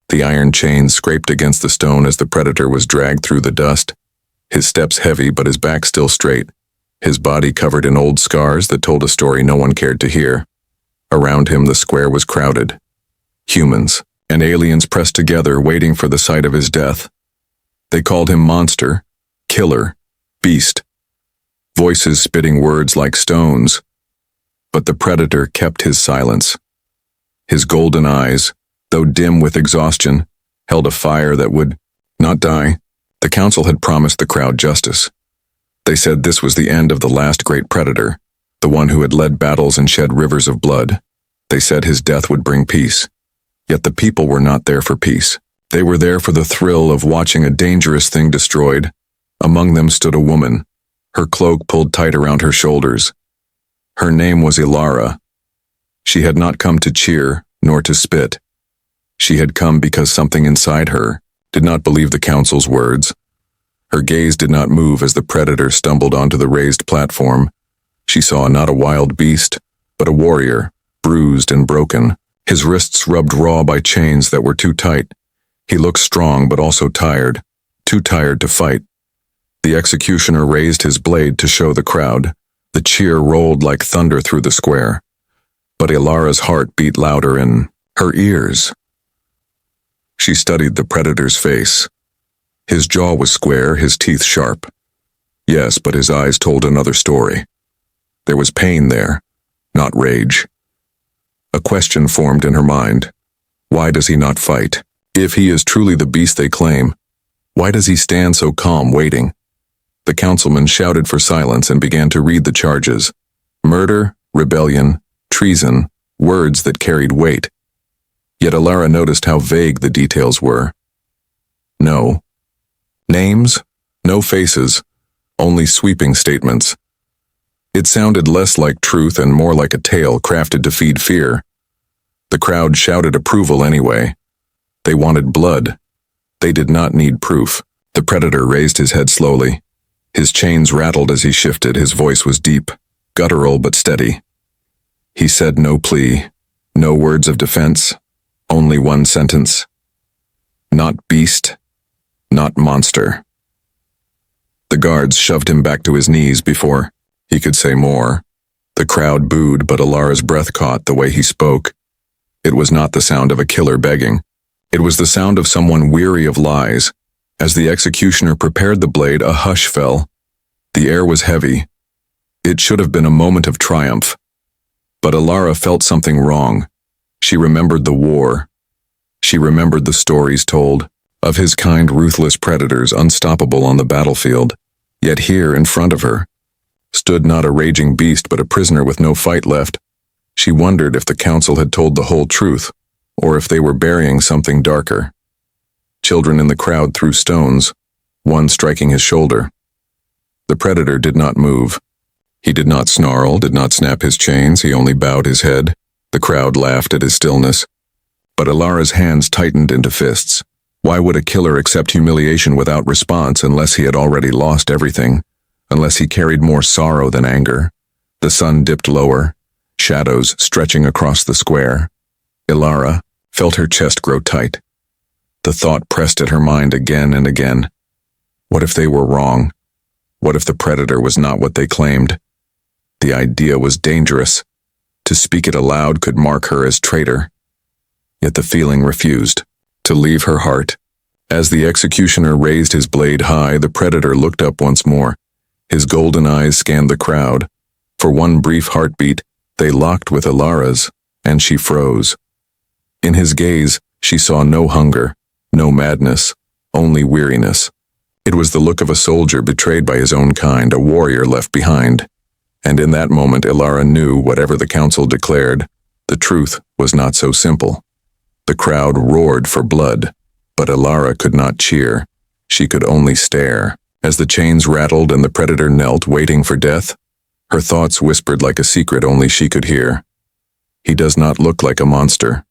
The iron chain scraped against the stone as the predator was dragged through the dust, his steps heavy but his back still straight, his body covered in old scars that told a story no one cared to hear. Around him the square was crowded. Humans and aliens pressed together, waiting for the sight of his death. They called him monster, killer, beast. Voices spitting words like stones. But the predator kept his silence. His golden eyes, though dim with exhaustion, held a fire that would not die. The council had promised the crowd justice. They said this was the end of the last great predator, the one who had led battles and shed rivers of blood. They said his death would bring peace. Yet the people were not there for peace. They were there for the thrill of watching a dangerous thing destroyed. Among them stood a woman, her cloak pulled tight around her shoulders. Her name was Ilara. She had not come to cheer, nor to spit. She had come because something inside her did not believe the council's words. Her gaze did not move as the predator stumbled onto the raised platform. She saw not a wild beast, but a warrior, bruised and broken, his wrists rubbed raw by chains that were too tight. He looked strong but also tired, too tired to fight. The executioner raised his blade to show the crowd. The cheer rolled like thunder through the square. But Ilara's heart beat louder in her ears. She studied the predator's face. His jaw was square, his teeth sharp. Yes, but his eyes told another story. There was pain there, not rage. A question formed in her mind. Why does he not fight? If he is truly the beast they claim, why does he stand so calm, waiting? The councilman shouted for silence and began to read the charges. Murder, rebellion, treason, words that carried weight. Yet Ilara noticed how vague the details were. No names, no faces, only sweeping statements. It sounded less like truth and more like a tale crafted to feed fear. The crowd shouted approval anyway. They wanted blood. They did not need proof. The predator raised his head slowly. His chains rattled as he shifted. His voice was deep, guttural but steady. He said no plea, no words of defense, only one sentence. Not beast, not monster. The guards shoved him back to his knees before he could say more. The crowd booed, but Ilara's breath caught the way he spoke. It was not the sound of a killer begging. It was the sound of someone weary of lies. As the executioner prepared the blade, a hush fell. The air was heavy. It should have been a moment of triumph. But Ilara felt something wrong. She remembered the war. She remembered the stories told of his kind, ruthless predators, unstoppable on the battlefield. Yet here, in front of her, stood not a raging beast but a prisoner with no fight left. She wondered if the council had told the whole truth, or if they were burying something darker. Children in the crowd threw stones, one striking his shoulder. The predator did not move. He did not snarl, did not snap his chains, he only bowed his head. The crowd laughed at his stillness. But Ilara's hands tightened into fists. Why would a killer accept humiliation without response unless he had already lost everything, unless he carried more sorrow than anger? The sun dipped lower, shadows stretching across the square. Ilara felt her chest grow tight. The thought pressed at her mind again and again. What if they were wrong? What if the predator was not what they claimed? The idea was dangerous. To speak it aloud could mark her as traitor. Yet the feeling refused to leave her heart. As the executioner raised his blade high, the predator looked up once more. His golden eyes scanned the crowd. For one brief heartbeat, they locked with Ilara's, and she froze. In his gaze, she saw no hunger, no madness, only weariness. It was the look of a soldier betrayed by his own kind, a warrior left behind. And in that moment, Ilara knew whatever the council declared, the truth was not so simple. The crowd roared for blood, but Ilara could not cheer. She could only stare. As the chains rattled and the predator knelt, waiting for death, her thoughts whispered like a secret only she could hear. He does not look like a monster.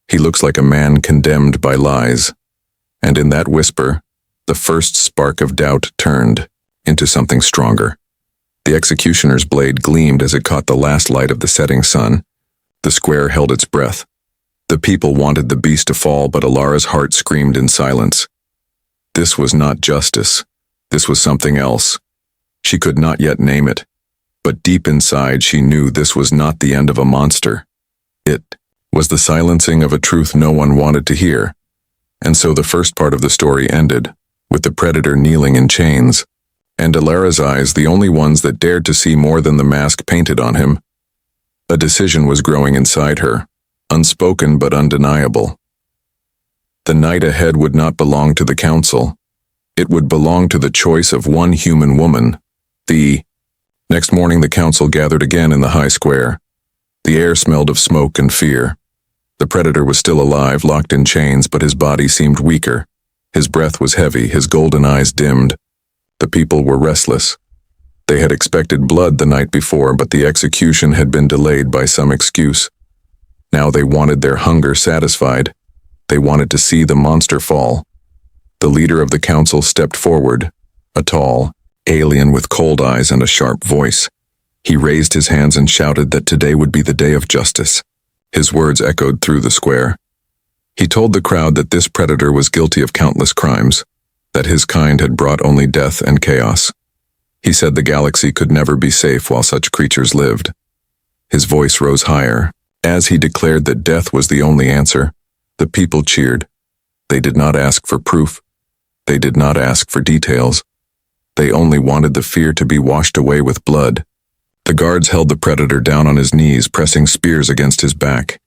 He looks like a man condemned by lies. And in that whisper, the first spark of doubt turned into something stronger. The executioner's blade gleamed as it caught the last light of the setting sun. The square held its breath. The people wanted the beast to fall, but Alara's heart screamed in silence. This was not justice. This was something else. She could not yet name it, but deep inside she knew this was not the end of a monster. It was the silencing of a truth no one wanted to hear. And so the first part of the story ended, with the predator kneeling in chains, and Alara's eyes the only ones that dared to see more than the mask painted on him. A decision was growing inside her, unspoken but undeniable. The night ahead would not belong to the council. It would belong to the choice of one human woman. Next morning the council gathered again in the high square. The air smelled of smoke and fear. The predator was still alive, locked in chains, but his body seemed weaker. His breath was heavy, his golden eyes dimmed. The people were restless. They had expected blood the night before, but the execution had been delayed by some excuse. Now they wanted their hunger satisfied. They wanted to see the monster fall. The leader of the council stepped forward, a tall alien with cold eyes and a sharp voice. He raised his hands and shouted that today would be the day of justice. His words echoed through the square. He told the crowd that this predator was guilty of countless crimes, that his kind had brought only death and chaos. He said the galaxy could never be safe while such creatures lived. His voice rose higher. As he declared that death was the only answer, the people cheered. They did not ask for proof. They did not ask for details. They only wanted the fear to be washed away with blood. The guards held the predator down on his knees, pressing spears against his back.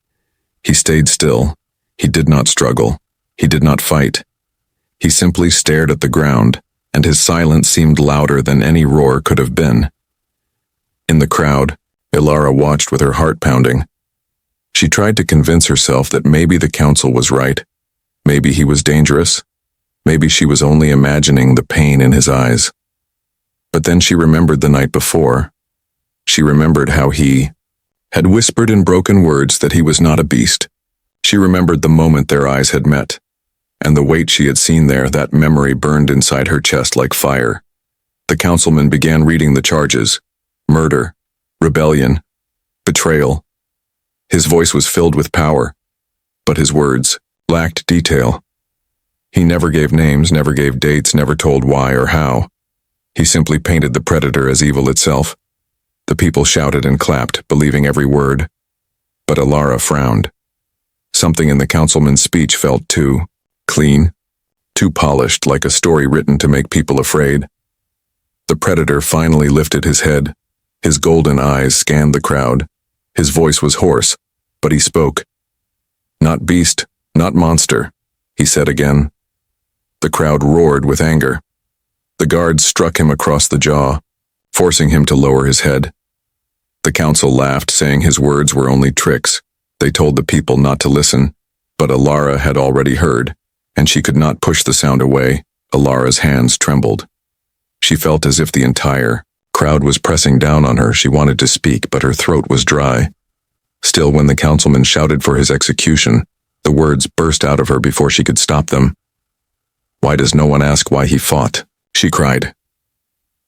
He stayed still. He did not struggle. He did not fight. He simply stared at the ground, and his silence seemed louder than any roar could have been. In the crowd, Alara watched with her heart pounding. She tried to convince herself that maybe the council was right. Maybe he was dangerous. Maybe she was only imagining the pain in his eyes. But then she remembered the night before. She remembered how he had whispered in broken words that he was not a beast. She remembered the moment their eyes had met, and the weight she had seen there. That memory burned inside her chest like fire. The councilman began reading the charges: murder, rebellion, betrayal. His voice was filled with power, but his words lacked detail. He never gave names, never gave dates, never told why or how. He simply painted the predator as evil itself. The people shouted and clapped, believing every word. But Alara frowned. Something in the councilman's speech felt too clean, too polished, like a story written to make people afraid. The predator finally lifted his head. His golden eyes scanned the crowd. His voice was hoarse, but he spoke. "Not beast, not monster," he said again. The crowd roared with anger. The guards struck him across the jaw, forcing him to lower his head. The council laughed, saying his words were only tricks. They told the people not to listen, but Alara had already heard, and she could not push the sound away. Alara's hands trembled. She felt as if the entire crowd was pressing down on her. She wanted to speak, but her throat was dry. Still, when the councilman shouted for his execution, the words burst out of her before she could stop them. "Why does no one ask why he fought?" she cried.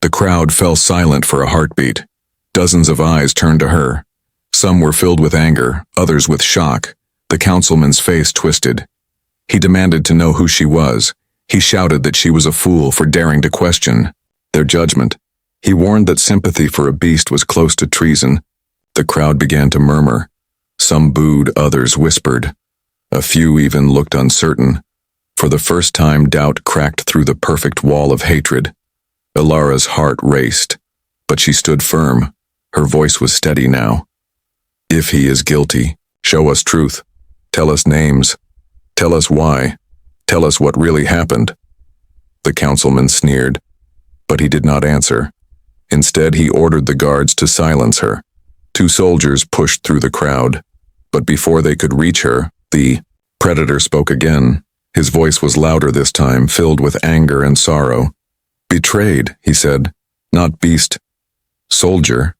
The crowd fell silent for a heartbeat. Dozens of eyes turned to her. Some were filled with anger, others with shock. The councilman's face twisted. He demanded to know who she was. He shouted that she was a fool for daring to question their judgment. He warned that sympathy for a beast was close to treason. The crowd began to murmur. Some booed, others whispered. A few even looked uncertain. For the first time, doubt cracked through the perfect wall of hatred. Alara's heart raced, but she stood firm. Her voice was steady now. "If he is guilty, show us truth. Tell us names. Tell us why. Tell us what really happened." The councilman sneered, but he did not answer. Instead, he ordered the guards to silence her. 2 soldiers pushed through the crowd, but before they could reach her, the predator spoke again. His voice was louder this time, filled with anger and sorrow. "Betrayed," he said. "Not beast. Soldier.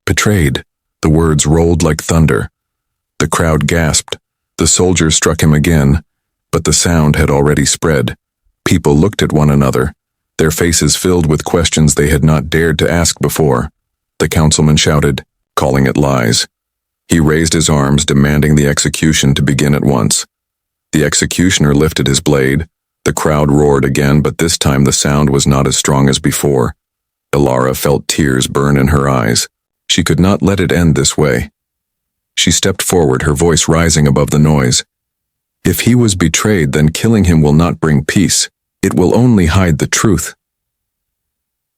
Betrayed." The words rolled like thunder. The crowd gasped. The soldier struck him again, but the sound had already spread. People looked at one another, their faces filled with questions they had not dared to ask before. The councilman shouted, calling it lies. He raised his arms, demanding the execution to begin at once. The executioner lifted his blade. The crowd roared again, but this time the sound was not as strong as before. Ilara felt tears burn in her eyes. She could not let it end this way. She stepped forward, her voice rising above the noise. If he was betrayed, then killing him will not bring peace. It will only hide the truth.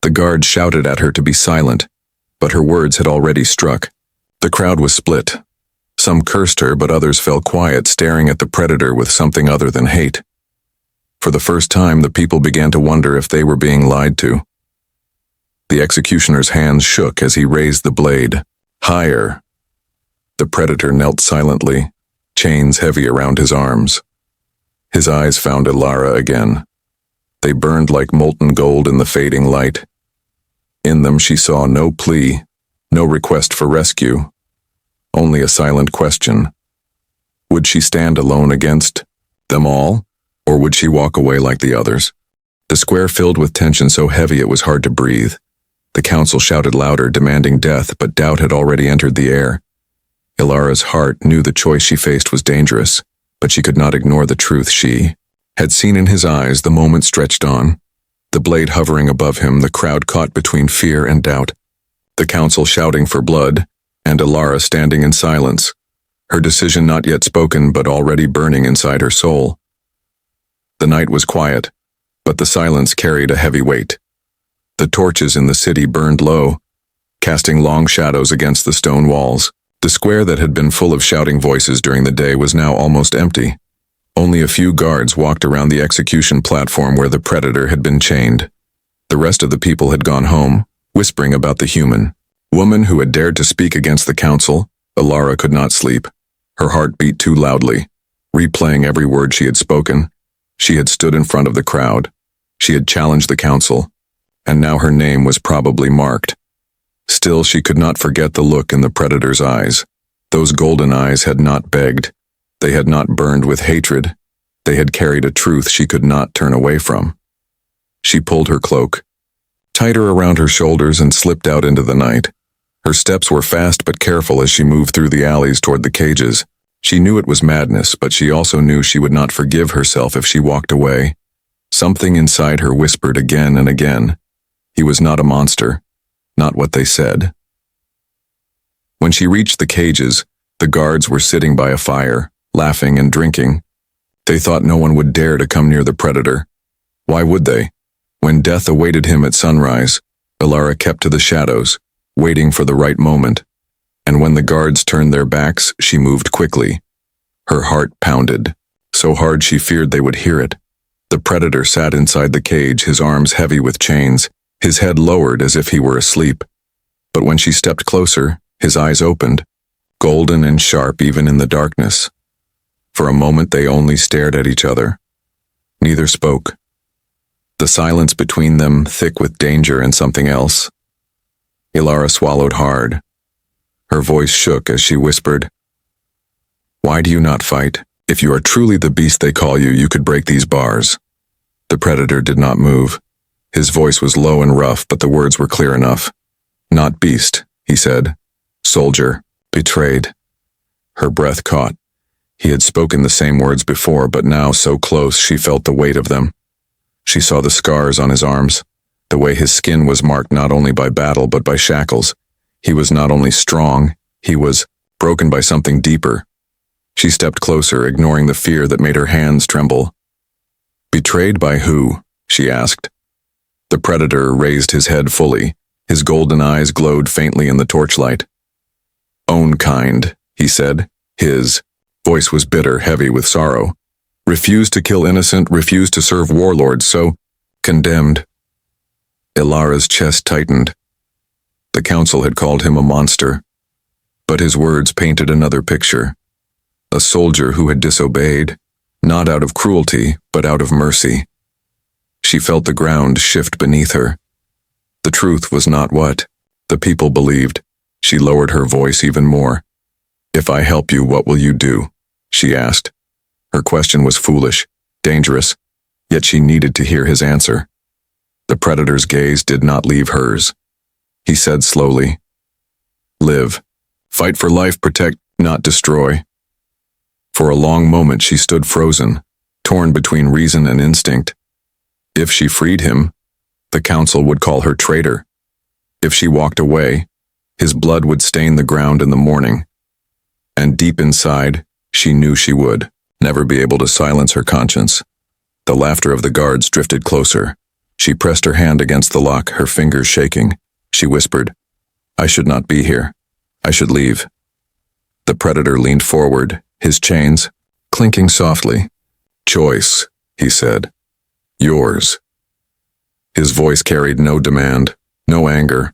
The guards shouted at her to be silent, but her words had already struck. The crowd was split. Some cursed her, but others fell quiet, staring at the predator with something other than hate. For the first time, the people began to wonder if they were being lied to. The executioner's hands shook as he raised the blade. Higher. The predator knelt silently, chains heavy around his arms. His eyes found Ilara again. They burned like molten gold in the fading light. In them she saw no plea, no request for rescue, only a silent question. Would she stand alone against them all, or would she walk away like the others? The square filled with tension so heavy it was hard to breathe. The council shouted louder, demanding death, but doubt had already entered the air. Ilara's heart knew the choice she faced was dangerous, but she could not ignore the truth she had seen in his eyes. The moment stretched on. The blade hovering above him, the crowd caught between fear and doubt. The council shouting for blood, and Ilara standing in silence, her decision not yet spoken but already burning inside her soul. The night was quiet, but the silence carried a heavy weight. The torches in the city burned low, casting long shadows against the stone walls. The square that had been full of shouting voices during the day was now almost empty. Only a few guards walked around the execution platform where the predator had been chained. The rest of the people had gone home, whispering about the human woman who had dared to speak against the council. Ilara could not sleep. Her heart beat too loudly, replaying every word she had spoken. She had stood in front of the crowd. She had challenged the council, and now her name was probably marked. Still, she could not forget the look in the predator's eyes. Those golden eyes had not begged. They had not burned with hatred. They had carried a truth she could not turn away from. She pulled her cloak tighter around her shoulders and slipped out into the night. Her steps were fast but careful as she moved through the alleys toward the cages. She knew it was madness, but she also knew she would not forgive herself if she walked away. Something inside her whispered again and again. He was not a monster, not what they said. When she reached the cages, the guards were sitting by a fire, laughing and drinking. They thought no one would dare to come near the predator. Why would they? When death awaited him at sunrise, Ilara kept to the shadows, waiting for the right moment. And when the guards turned their backs, she moved quickly. Her heart pounded, so hard she feared they would hear it. The predator sat inside the cage, his arms heavy with chains, his head lowered as if he were asleep. But when she stepped closer, his eyes opened, golden and sharp even in the darkness. For a moment they only stared at each other. Neither spoke. The silence between them thick with danger and something else. Ilara swallowed hard. Her voice shook as she whispered, "Why do you not fight? If you are truly the beast they call you, you could break these bars." The predator did not move. His voice was low and rough, but the words were clear enough. "Not beast," he said. "Soldier, betrayed." Her breath caught. He had spoken the same words before, but now so close she felt the weight of them. She saw the scars on his arms, the way his skin was marked not only by battle but by shackles. He was not only strong, he was broken by something deeper. She stepped closer, ignoring the fear that made her hands tremble. "Betrayed by who?" she asked. The predator raised his head fully. His golden eyes glowed faintly in the torchlight. "Own kind," he said. His voice was bitter, heavy with sorrow. "Refused to kill innocent, refused to serve warlords, so condemned." Ilara's chest tightened. The council had called him a monster, but his words painted another picture. A soldier who had disobeyed, not out of cruelty, but out of mercy. She felt the ground shift beneath her. The truth was not what the people believed. She lowered her voice even more. "If I help you, what will you do?" she asked. Her question was foolish, dangerous, yet she needed to hear his answer. The predator's gaze did not leave hers. He said slowly, "Live." Fight for life, protect, not destroy. For a long moment she stood frozen, torn between reason and instinct. If she freed him, the council would call her traitor. If she walked away, his blood would stain the ground in the morning. And deep inside, she knew she would never be able to silence her conscience. The laughter of the guards drifted closer. She pressed her hand against the lock, her fingers shaking. She whispered, "I should not be here. I should leave." The predator leaned forward, his chains clinking softly. "Choice," he said. "Yours." His voice carried no demand, no anger,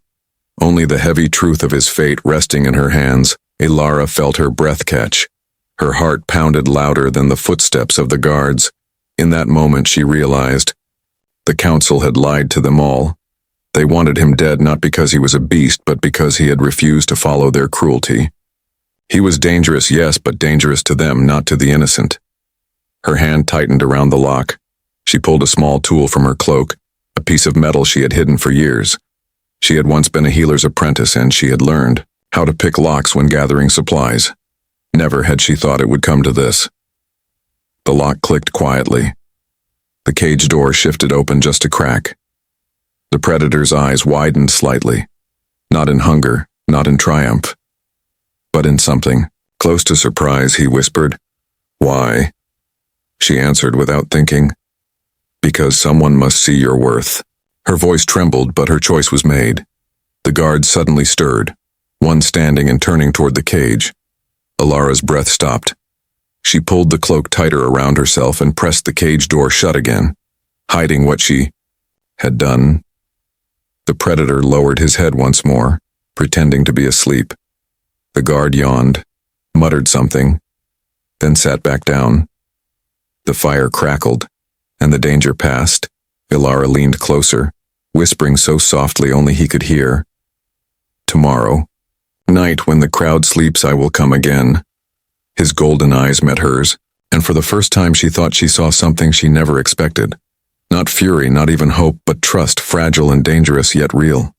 only the heavy truth of his fate resting in her hands. Ilara felt her breath catch. Her heart pounded louder than the footsteps of the guards. In that moment she realized the council had lied to them all. They wanted him dead not because he was a beast, but because he had refused to follow their cruelty. He was dangerous, yes, but dangerous to them, not to the innocent. Her hand tightened around the lock. She pulled a small tool from her cloak, a piece of metal she had hidden for years. She had once been a healer's apprentice, and she had learned how to pick locks when gathering supplies. Never had she thought it would come to this. The lock clicked quietly. The cage door shifted open just a crack. The predator's eyes widened slightly, not in hunger, not in triumph, but in something close to surprise. He whispered, "Why?" She answered without thinking, "Because someone must see your worth." Her voice trembled, but her choice was made. The guards suddenly stirred, one standing and turning toward the cage. Ilara's breath stopped. She pulled the cloak tighter around herself and pressed the cage door shut again, hiding what she had done. The predator lowered his head once more, pretending to be asleep. The guard yawned, muttered something, then sat back down. The fire crackled, and the danger passed. Ilara leaned closer, whispering so softly only he could hear. "Tomorrow, night when the crowd sleeps, I will come again." His golden eyes met hers, and for the first time she thought she saw something she never expected. Not fury, not even hope, but trust, fragile and dangerous, yet real.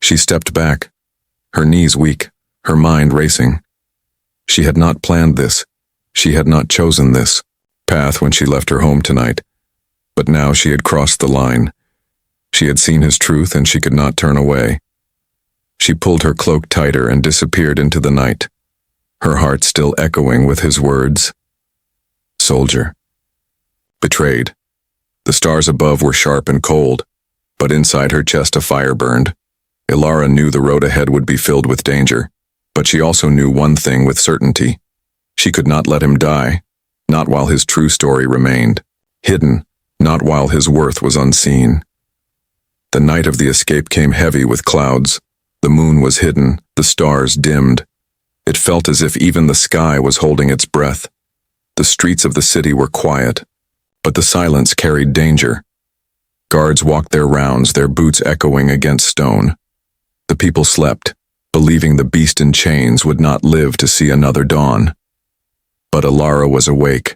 She stepped back, her knees weak, her mind racing. She had not planned this. She had not chosen this path when she left her home tonight. But now she had crossed the line. She had seen his truth, and she could not turn away. She pulled her cloak tighter and disappeared into the night, her heart still echoing with his words. Soldier. Betrayed. The stars above were sharp and cold, but inside her chest a fire burned. Ilara knew the road ahead would be filled with danger, but she also knew one thing with certainty. She could not let him die, not while his true story remained hidden, not while his worth was unseen. The night of the escape came heavy with clouds. The moon was hidden, the stars dimmed. It felt as if even the sky was holding its breath. The streets of the city were quiet, but the silence carried danger. Guards walked their rounds, their boots echoing against stone. The people slept, believing the beast in chains would not live to see another dawn. But Ilara was awake,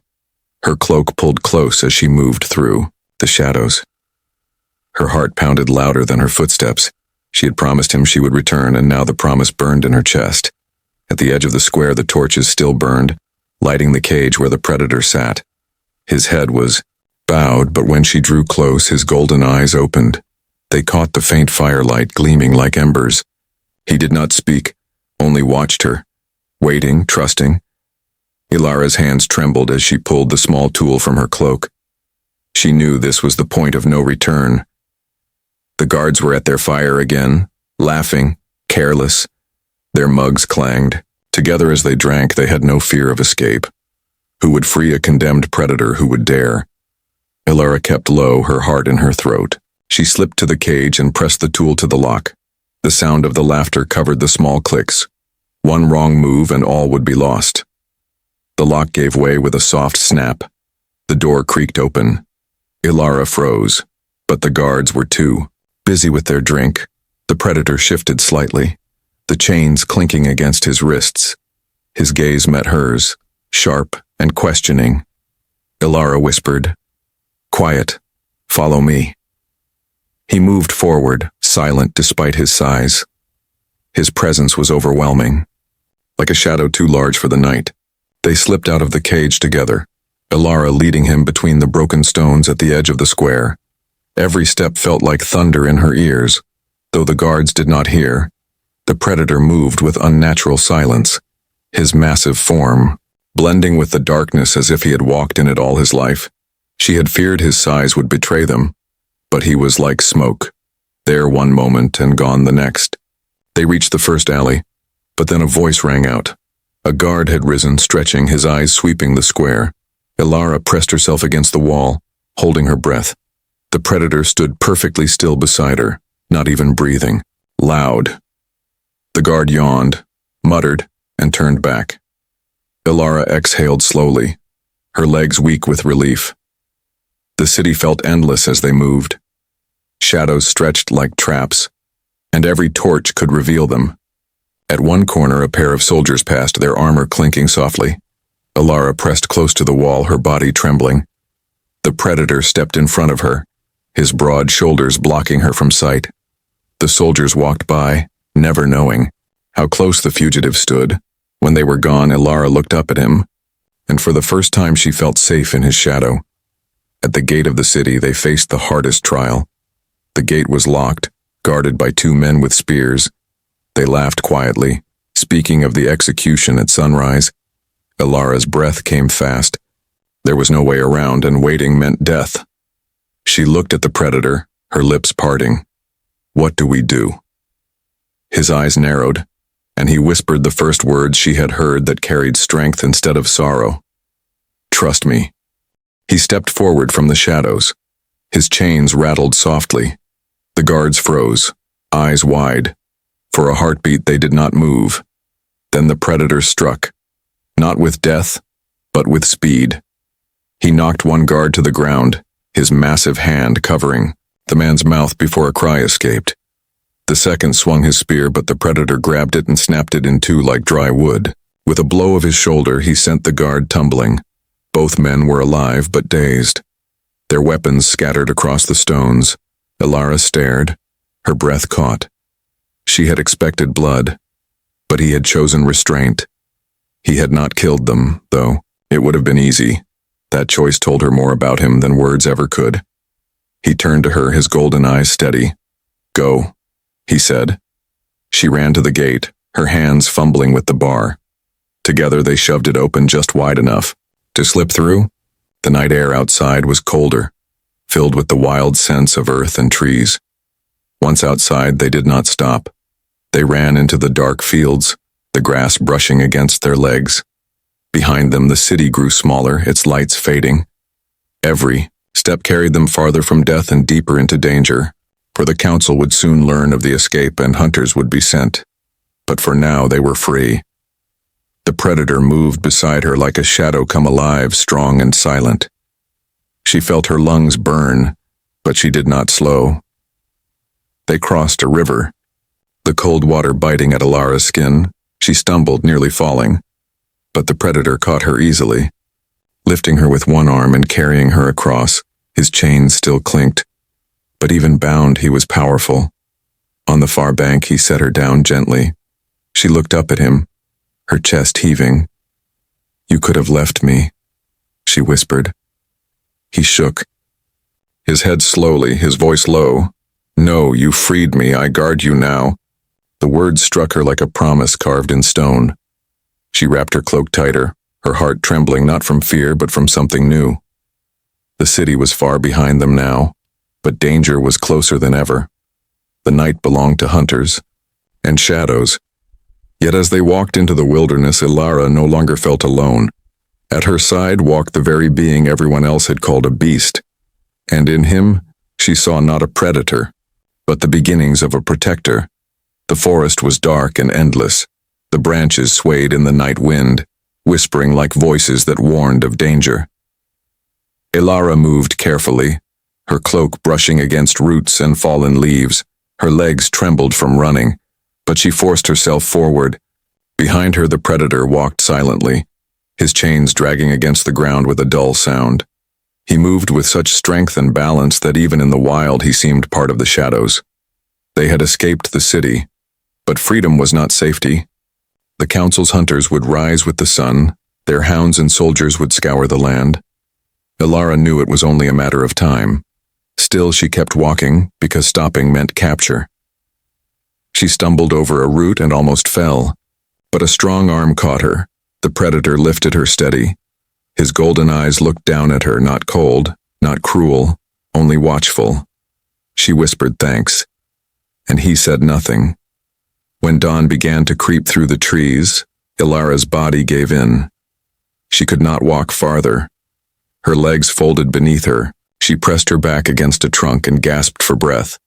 her cloak pulled close as she moved through the shadows. Her heart pounded louder than her footsteps. She had promised him she would return, and now the promise burned in her chest. At the edge of the square, the torches still burned, lighting the cage where the predator sat. His head was bowed, but when she drew close, his golden eyes opened. They caught the faint firelight gleaming like embers. He did not speak, only watched her, waiting, trusting. Ilara's hands trembled as she pulled the small tool from her cloak. She knew this was the point of no return. The guards were at their fire again, laughing, careless. Their mugs clanged. Together as they drank, they had no fear of escape. Who would free a condemned predator who would dare? Ilara kept low, her heart in her throat. She slipped to the cage and pressed the tool to the lock. The sound of the laughter covered the small clicks. One wrong move and all would be lost. The lock gave way with a soft snap. The door creaked open. Ilara froze, but the guards were too. Busy with their drink, the predator shifted slightly, the chains clinking against his wrists. His gaze met hers, sharp and questioning. Ilara whispered, "Quiet, follow me." He moved forward, silent despite his size. His presence was overwhelming. like a shadow too large for the night. They slipped out of the cage together, Ilara leading him between the broken stones at the edge of the square. Every step felt like thunder in her ears. Though the guards did not hear, the predator moved with unnatural silence, his massive form blending with the darkness as if he had walked in it all his life. She had feared his size would betray them, but he was like smoke, there one moment and gone the next. They reached the first alley, but then a voice rang out. A guard had risen, stretching, his eyes sweeping the square. Ilara pressed herself against the wall, holding her breath. The predator stood perfectly still beside her, not even breathing. Loud. The guard yawned, muttered, and turned back. Ilara exhaled slowly, her legs weak with relief. The city felt endless as they moved. Shadows stretched like traps, and every torch could reveal them. At one corner, a pair of soldiers passed, their armor clinking softly. Ilara pressed close to the wall, her body trembling. The predator stepped in front of her, his broad shoulders blocking her from sight. The soldiers walked by, never knowing how close the fugitive stood. When they were gone, Ilara looked up at him, and for the first time she felt safe in his shadow. At the gate of the city, they faced the hardest trial. The gate was locked, guarded by two men with spears. They laughed quietly, speaking of the execution at sunrise. Ilara's breath came fast. There was no way around, and waiting meant death. She looked at the predator, her lips parting. "What do we do?" His eyes narrowed, and he whispered the first words she had heard that carried strength instead of sorrow. "Trust me." He stepped forward from the shadows. His chains rattled softly. The guards froze, eyes wide. For a heartbeat they did not move. Then the predator struck, not with death, but with speed. He knocked one guard to the ground, his massive hand covering the man's mouth before a cry escaped. The second swung his spear, but the predator grabbed it and snapped it in two like dry wood. With a blow of his shoulder, he sent the guard tumbling. Both men were alive but dazed. Their weapons scattered across the stones. Ilara stared, her breath caught. She had expected blood, but he had chosen restraint. He had not killed them, though. It would have been easy. That choice told her more about him than words ever could. He turned to her, his golden eyes steady. "Go," he said. She ran to the gate, her hands fumbling with the bar. Together they shoved it open just wide enough to slip through. The night air outside was colder, filled with the wild scents of earth and trees. Once outside, they did not stop. They ran into the dark fields, the grass brushing against their legs. Behind them, the city grew smaller, its lights fading. Every step carried them farther from death and deeper into danger, for the council would soon learn of the escape and hunters would be sent. But for now, they were free. The predator moved beside her like a shadow come alive, strong and silent. She felt her lungs burn, but she did not slow. They crossed a river, the cold water biting at Ilara's skin. She stumbled, nearly falling, but the predator caught her easily, lifting her with one arm and carrying her across. His chains still clinked, but even bound, he was powerful. On the far bank, he set her down gently. She looked up at him, her chest heaving. "You could have left me," she whispered. He shook, his head slowly, his voice low. "No, you freed me, I guard you now." The words struck her like a promise carved in stone. She wrapped her cloak tighter, her heart trembling not from fear but from something new. The city was far behind them now, but danger was closer than ever. The night belonged to hunters and shadows. Yet as they walked into the wilderness, Ilara no longer felt alone. At her side walked the very being everyone else had called a beast, and in him she saw not a predator, but the beginnings of a protector. The forest was dark and endless. The branches swayed in the night wind, whispering like voices that warned of danger. Ilara moved carefully, her cloak brushing against roots and fallen leaves. Her legs trembled from running, but she forced herself forward. Behind her, the predator walked silently, his chains dragging against the ground with a dull sound. He moved with such strength and balance that even in the wild he seemed part of the shadows. They had escaped the city, but freedom was not safety. The council's hunters would rise with the sun, their hounds and soldiers would scour the land. Ilara knew it was only a matter of time. Still, she kept walking, because stopping meant capture. She stumbled over a root and almost fell, but a strong arm caught her. The predator lifted her steady. His golden eyes looked down at her, not cold, not cruel, only watchful. She whispered thanks, and he said nothing. When dawn began to creep through the trees, Ilara's body gave in. She could not walk farther. Her legs folded beneath her. She pressed her back against a trunk and gasped for breath.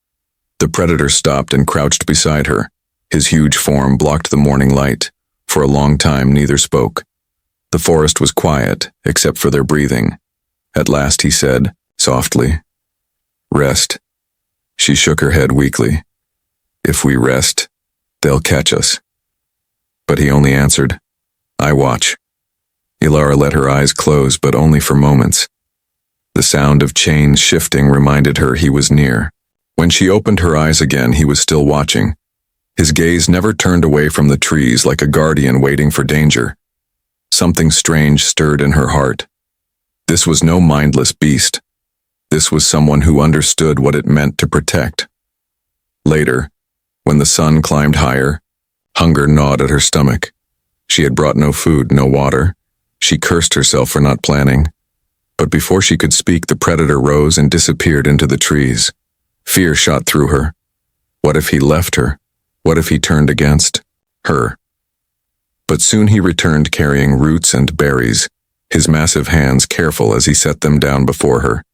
The predator stopped and crouched beside her. His huge form blocked the morning light. For a long time, neither spoke. The forest was quiet, except for their breathing. At last he said, softly, "Rest." She shook her head weakly. "If we rest, they'll catch us." But he only answered, "I watch." Ilara let her eyes close, but only for moments. The sound of chains shifting reminded her he was near. When she opened her eyes again, he was still watching. His gaze never turned away from the trees, like a guardian waiting for danger. Something strange stirred in her heart. This was no mindless beast. This was someone who understood what it meant to protect. Later, when the sun climbed higher, hunger gnawed at her stomach. She had brought no food, no water. She cursed herself for not planning. But before she could speak, the predator rose and disappeared into the trees. Fear shot through her. What if he left her? What if he turned against her? But soon he returned carrying roots and berries, his massive hands careful as he set them down before her.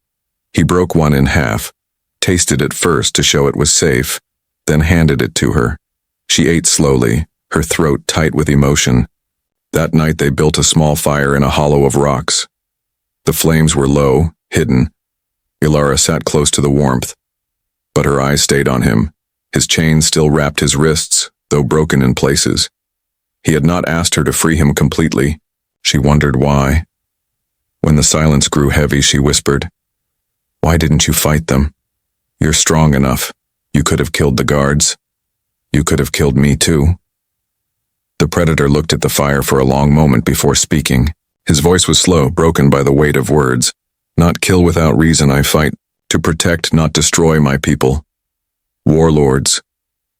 He broke one in half, tasted it first to show it was safe, then handed it to her. She ate slowly, her throat tight with emotion. That night they built a small fire in a hollow of rocks. The flames were low, hidden. Ilara sat close to the warmth, but her eyes stayed on him. His chain still wrapped his wrists, though broken in places. He had not asked her to free him completely. She wondered why. When the silence grew heavy, she whispered, "Why didn't you fight them? You're strong enough. You could have killed the guards. You could have killed me too." The predator looked at the fire for a long moment before speaking. His voice was slow, broken by the weight of words. "Not kill without reason I fight. To protect, not destroy my people. Warlords.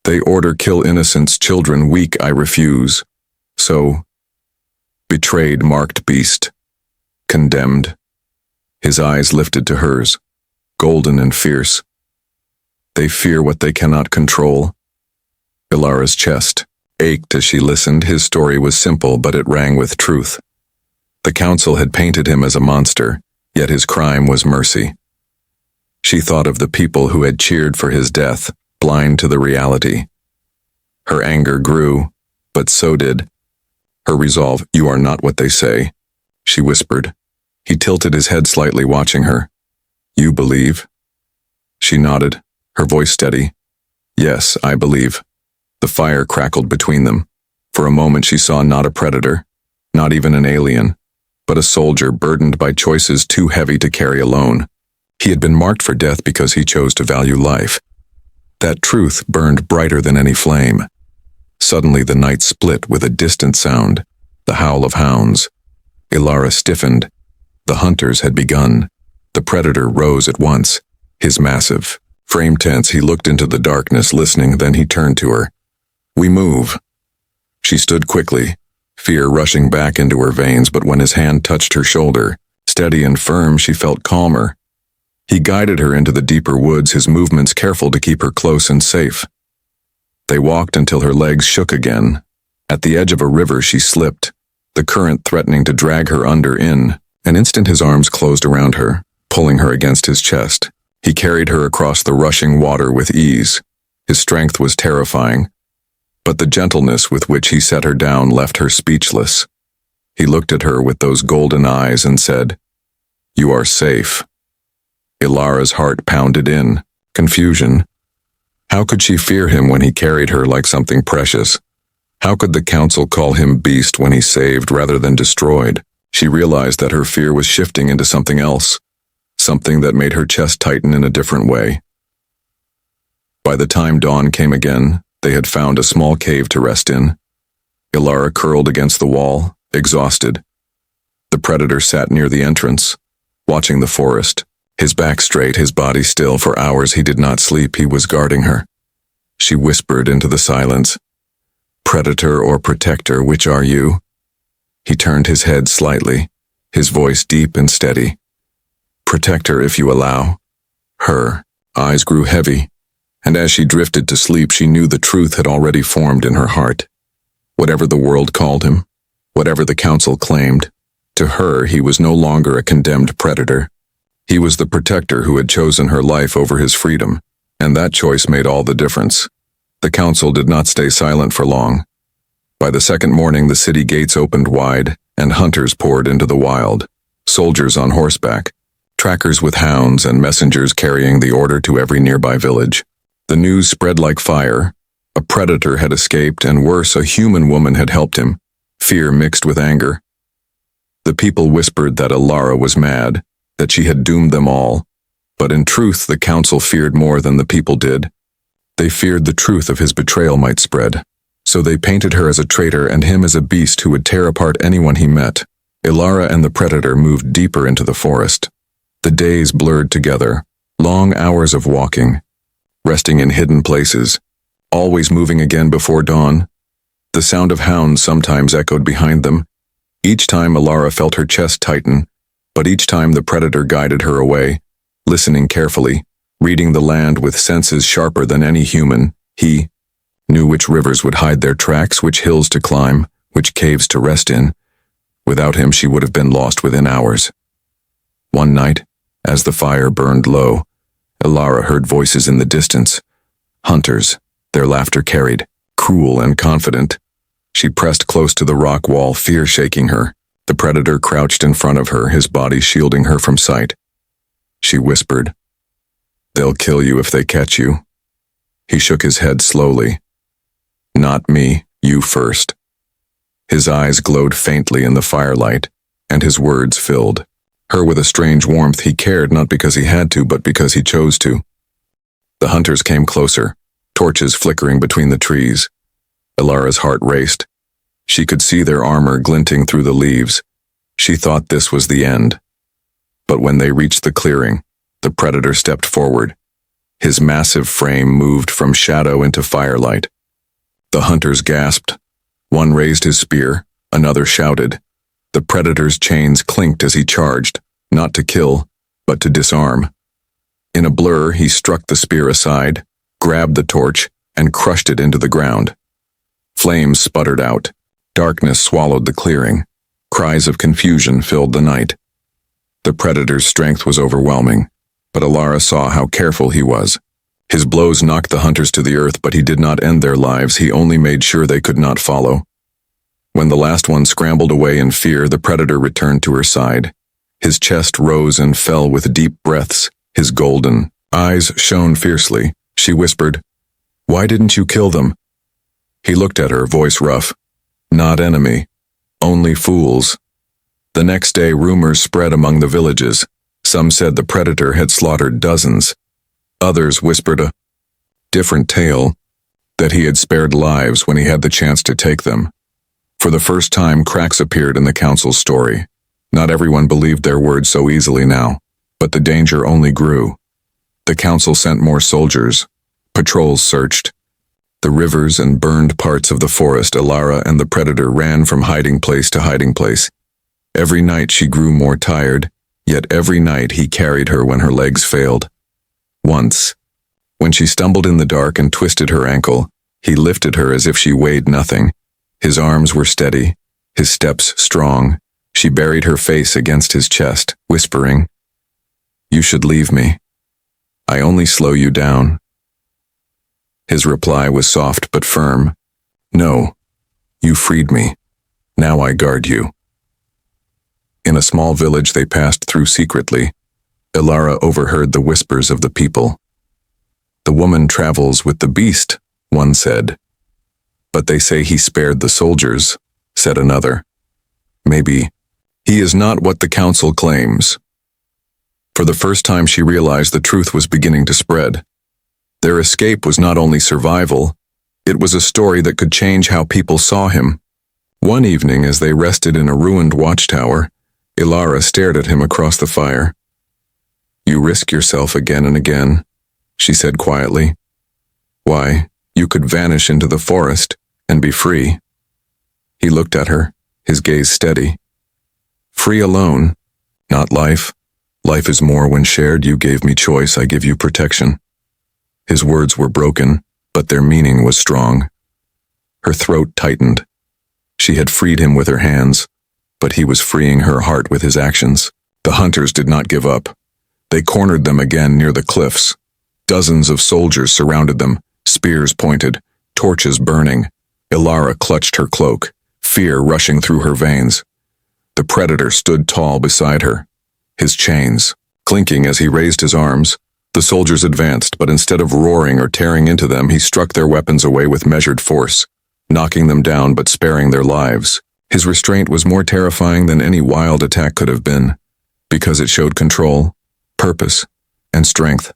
They order kill innocents, children weak I refuse. So, betrayed, marked beast. Condemned." His eyes lifted to hers, golden and fierce. "They fear what they cannot control." Ilara's chest ached as she listened. His story was simple, but it rang with truth. The council had painted him as a monster, yet his crime was mercy. She thought of the people who had cheered for his death, blind to the reality. Her anger grew, but so did her resolve. "You are not what they say," she whispered. He tilted his head slightly, watching her. "You believe?" She nodded, her voice steady. "Yes, I believe." The fire crackled between them. For a moment she saw not a predator, not even an alien, but a soldier burdened by choices too heavy to carry alone. He had been marked for death because he chose to value life. That truth burned brighter than any flame. Suddenly the night split with a distant sound, the howl of hounds. Ilara stiffened. The hunters had begun. The predator rose at once, his massive frame tense. He looked into the darkness, listening, then he turned to her. "We move." She stood quickly, fear rushing back into her veins, but when his hand touched her shoulder, steady and firm, she felt calmer. He guided her into the deeper woods, his movements careful to keep her close and safe. They walked until her legs shook again. At the edge of a river she slipped, the current threatening to drag her under in. An instant his arms closed around her, pulling her against his chest. He carried her across the rushing water with ease. His strength was terrifying, but the gentleness with which he set her down left her speechless. He looked at her with those golden eyes and said, "You are safe." Ilara's heart pounded in. Confusion. How could she fear him when he carried her like something precious? How could the council call him beast when he saved rather than destroyed? She realized that her fear was shifting into something else, something that made her chest tighten in a different way. By the time dawn came again, they had found a small cave to rest in. Ilara curled against the wall, exhausted. The predator sat near the entrance, watching the forest. His back straight, his body still. For hours he did not sleep. He was guarding her. She whispered into the silence, "Predator or protector, which are you?" He turned his head slightly, his voice deep and steady. "Protector, if you allow." Her eyes grew heavy, and as she drifted to sleep, she knew the truth had already formed in her heart. Whatever the world called him, whatever the council claimed, to her he was no longer a condemned predator. He was the protector who had chosen her life over his freedom, and that choice made all the difference. The council did not stay silent for long. By the second morning, the city gates opened wide, and hunters poured into the wild. Soldiers on horseback, trackers with hounds, and messengers carrying the order to every nearby village. The news spread like fire. A predator had escaped, and worse, a human woman had helped him. Fear mixed with anger. The people whispered that Ilara was mad, that she had doomed them all. But in truth, the council feared more than the people did. They feared the truth of his betrayal might spread. So they painted her as a traitor and him as a beast who would tear apart anyone he met. Ilara and the predator moved deeper into the forest. The days blurred together, long hours of walking, resting in hidden places, always moving again before dawn. The sound of hounds sometimes echoed behind them. Each time Ilara felt her chest tighten, but each time the predator guided her away, listening carefully, reading the land with senses sharper than any human. He knew which rivers would hide their tracks, which hills to climb, which caves to rest in. Without him, she would have been lost within hours. One night, as the fire burned low, Ilara heard voices in the distance. Hunters, their laughter carried, cruel and confident. She pressed close to the rock wall, fear shaking her. The predator crouched in front of her, his body shielding her from sight. She whispered, "They'll kill you if they catch you." He shook his head slowly. "Not me, you first." His eyes glowed faintly in the firelight, and his words filled her with a strange warmth. He cared not because he had to, but because he chose to. The hunters came closer, torches flickering between the trees. Ilara's heart raced. She could see their armor glinting through the leaves. She thought this was the end. But when they reached the clearing, the predator stepped forward. His massive frame moved from shadow into firelight. The hunters gasped. One raised his spear, another shouted. The predator's chains clinked as he charged, not to kill, but to disarm. In a blur, he struck the spear aside, grabbed the torch, and crushed it into the ground. Flames sputtered out. Darkness swallowed the clearing. Cries of confusion filled the night. The predator's strength was overwhelming, but Ilara saw how careful he was. His blows knocked the hunters to the earth, but he did not end their lives. He only made sure they could not follow. When the last one scrambled away in fear, the predator returned to her side. His chest rose and fell with deep breaths. His golden eyes shone fiercely. She whispered, "Why didn't you kill them?" He looked at her, voice rough. "Not enemy, only fools." The next day, rumors spread among the villages. Some said the predator had slaughtered dozens. Others whispered a different tale, that he had spared lives when he had the chance to take them. For the first time, cracks appeared in the council's story. Not everyone believed their words so easily now, but the danger only grew. The council sent more soldiers. Patrols searched the rivers and burned parts of the forest. Ilara and the predator ran from hiding place to hiding place. Every night she grew more tired, yet every night he carried her when her legs failed. Once, when she stumbled in the dark and twisted her ankle, he lifted her as if she weighed nothing. His arms were steady, his steps strong. She buried her face against his chest, whispering, "You should leave me. I only slow you down." His reply was soft but firm. "No, you freed me. Now I guard you." In a small village they passed through secretly, Ilara overheard the whispers of the people. "The woman travels with the beast," one said. "But they say he spared the soldiers," said another. "Maybe he is not what the council claims." For the first time she realized the truth was beginning to spread. Their escape was not only survival, it was a story that could change how people saw him. One evening, as they rested in a ruined watchtower, Ilara stared at him across the fire. "You risk yourself again and again," she said quietly. "Why, you could vanish into the forest and be free." He looked at her, his gaze steady. "Free alone, not life. Life is more when shared. You gave me choice, I give you protection." His words were broken, but their meaning was strong. Her throat tightened. She had freed him with her hands, but he was freeing her heart with his actions. The hunters did not give up. They cornered them again near the cliffs. Dozens of soldiers surrounded them, spears pointed, torches burning. Ilara clutched her cloak, fear rushing through her veins. The predator stood tall beside her, his chains clinking as he raised his arms. The soldiers advanced, but instead of roaring or tearing into them, he struck their weapons away with measured force, knocking them down but sparing their lives. His restraint was more terrifying than any wild attack could have been, because it showed control, purpose, and strength.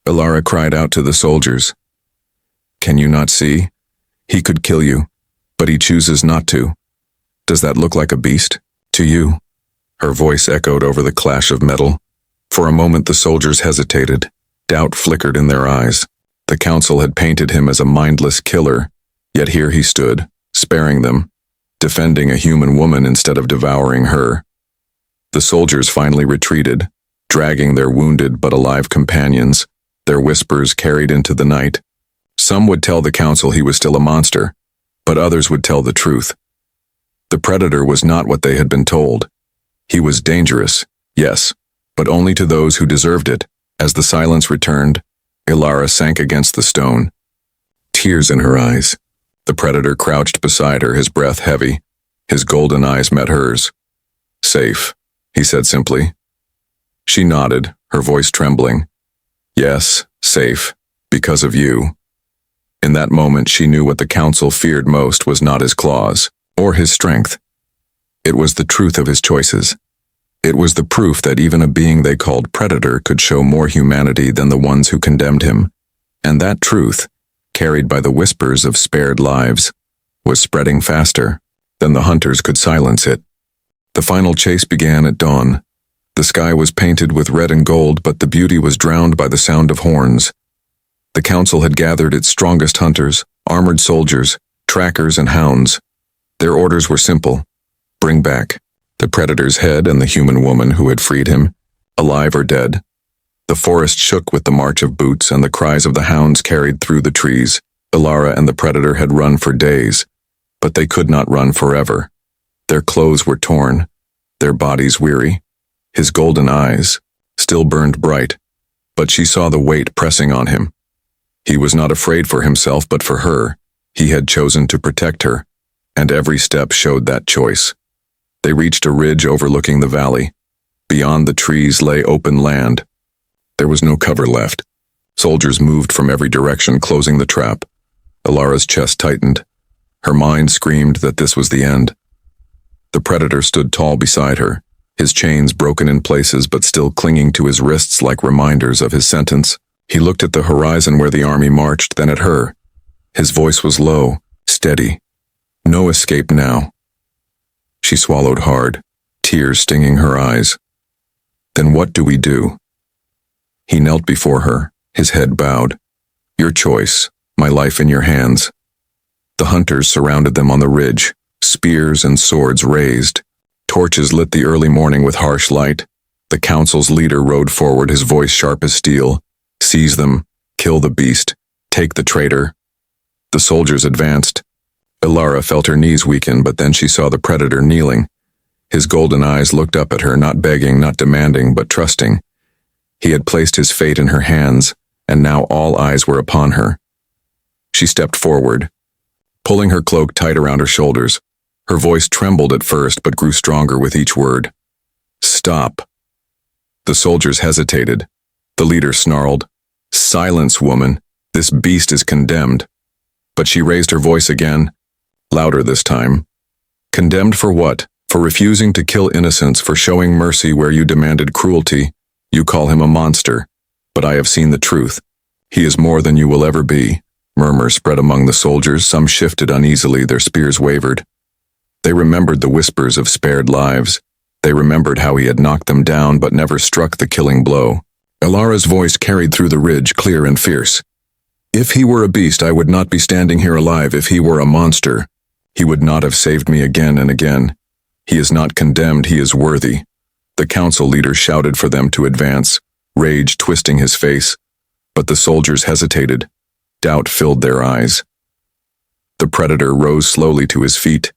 Ilara cried out to the soldiers, "Can you not see? He could kill you, but he chooses not to. Does that look like a beast to you?" Her voice echoed over the clash of metal. For a moment the soldiers hesitated. Doubt flickered in their eyes. The council had painted him as a mindless killer, yet here he stood, sparing them, defending a human woman instead of devouring her. The soldiers finally retreated, dragging their wounded but alive companions, their whispers carried into the night. Some would tell the council he was still a monster, but others would tell the truth. The predator was not what they had been told. He was dangerous, yes, but only to those who deserved it. As the silence returned, Ilara sank against the stone, tears in her eyes. The predator crouched beside her, his breath heavy. His golden eyes met hers. "Safe," he said simply. She nodded, her voice trembling. "Yes, safe, because of you." In that moment she knew what the council feared most was not his claws, or his strength. It was the truth of his choices. It was the proof that even a being they called predator could show more humanity than the ones who condemned him. And that truth, carried by the whispers of spared lives, was spreading faster than the hunters could silence it. The final chase began at dawn. The sky was painted with red and gold, but the beauty was drowned by the sound of horns. The council had gathered its strongest hunters, armored soldiers, trackers, and hounds. Their orders were simple: bring back the predator's head and the human woman who had freed him, alive or dead. The forest shook with the march of boots, and the cries of the hounds carried through the trees. Ilara and the predator had run for days, but they could not run forever. Their clothes were torn, their bodies weary. His golden eyes still burned bright, but she saw the weight pressing on him. He was not afraid for himself, but for her. He had chosen to protect her, and every step showed that choice. They reached a ridge overlooking the valley. Beyond the trees lay open land. There was no cover left. Soldiers moved from every direction, closing the trap. Ilara's chest tightened. Her mind screamed that this was the end. The predator stood tall beside her, his chains broken in places but still clinging to his wrists like reminders of his sentence. He looked at the horizon where the army marched, then at her. His voice was low, steady. No escape now. She swallowed hard, tears stinging her eyes. "Then what do we do?" He knelt before her, his head bowed. "Your choice, my life in your hands." The hunters surrounded them on the ridge, spears and swords raised. Torches lit the early morning with harsh light. The council's leader rode forward, his voice sharp as steel. "Seize them, kill the beast, take the traitor." The soldiers advanced. Ilara felt her knees weaken, but then she saw the predator kneeling. His golden eyes looked up at her, not begging, not demanding, but trusting. He had placed his fate in her hands, and now all eyes were upon her. She stepped forward, pulling her cloak tight around her shoulders. Her voice trembled at first, but grew stronger with each word. "Stop." The soldiers hesitated. The leader snarled, "Silence, woman. This beast is condemned." But she raised her voice again, louder this time. "Condemned for what? For refusing to kill innocents, for showing mercy where you demanded cruelty. You call him a monster, but I have seen the truth. He is more than you will ever be." Murmurs spread among the soldiers. Some shifted uneasily, their spears wavered. They remembered the whispers of spared lives. They remembered how he had knocked them down but never struck the killing blow. Ilara's voice carried through the ridge, clear and fierce. If he were a beast, I would not be standing here alive. If he were a monster, he would not have saved me again and again. He is not condemned, he is worthy. The council leader shouted for them to advance, rage twisting his face. But the soldiers hesitated. Doubt filled their eyes. The predator rose slowly to his feet,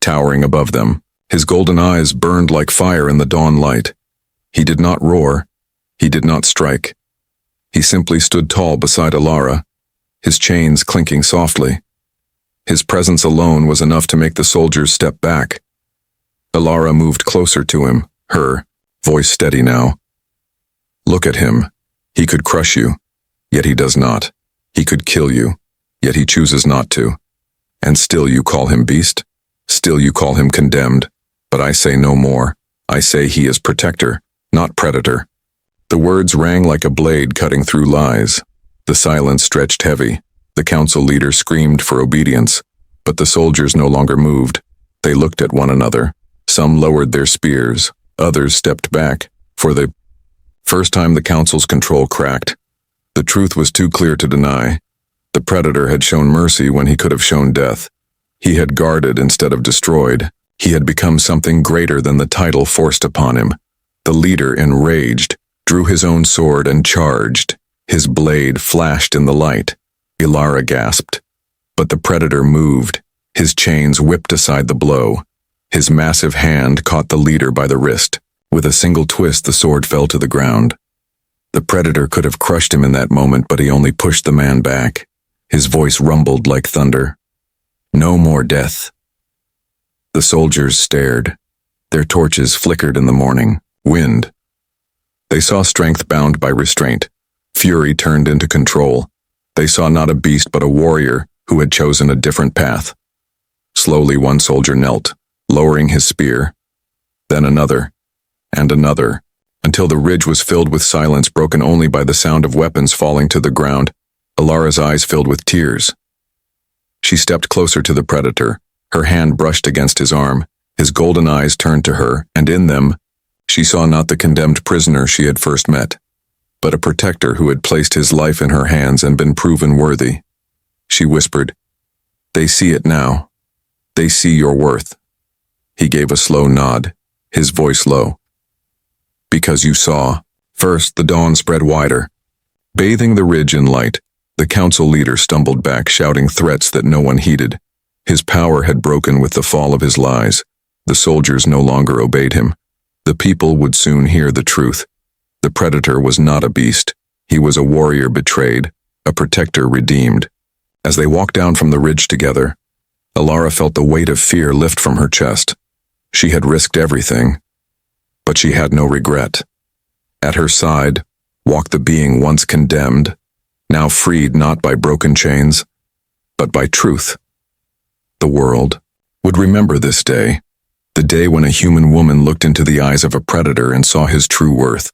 towering above them. His golden eyes burned like fire in the dawn light. He did not roar. He did not strike. He simply stood tall beside Ilara, his chains clinking softly. His presence alone was enough to make the soldiers step back. Ilara moved closer to him, her voice steady now. Look at him. He could crush you, yet he does not. He could kill you, yet he chooses not to. And still you call him beast? Still you call him condemned? But I say no more. I say he is protector, not predator. The words rang like a blade cutting through lies. The silence stretched heavy. The council leader screamed for obedience, but the soldiers no longer moved. They looked at one another. Some lowered their spears. Others stepped back. For the first time, the council's control cracked. The truth was too clear to deny. The predator had shown mercy when he could have shown death. He had guarded instead of destroyed. He had become something greater than the title forced upon him. The leader, enraged, drew his own sword and charged. His blade flashed in the light. Ilara gasped. But the predator moved. His chains whipped aside the blow. His massive hand caught the leader by the wrist. With a single twist, the sword fell to the ground. The predator could have crushed him in that moment, but he only pushed the man back. His voice rumbled like thunder. No more death. The soldiers stared. Their torches flickered in the morning wind. They saw strength bound by restraint. Fury turned into control. They saw not a beast but a warrior who had chosen a different path. Slowly one soldier knelt, lowering his spear. Then another, and another, until the ridge was filled with silence broken only by the sound of weapons falling to the ground. Ilara's eyes filled with tears. She stepped closer to the predator. Her hand brushed against his arm. His golden eyes turned to her, and in them, she saw not the condemned prisoner she had first met, but a protector who had placed his life in her hands and been proven worthy. She whispered, "They see it now. They see your worth." He gave a slow nod, his voice low. "Because you saw." First, the dawn spread wider. Bathing the ridge in light, the council leader stumbled back, shouting threats that no one heeded. His power had broken with the fall of his lies. The soldiers no longer obeyed him. The people would soon hear the truth. The predator was not a beast. He was a warrior betrayed, a protector redeemed. As they walked down from the ridge together, Ilara felt the weight of fear lift from her chest. She had risked everything, but she had no regret. At her side walked the being once condemned, now freed not by broken chains, but by truth. The world would remember this day, the day when a human woman looked into the eyes of a predator and saw his true worth.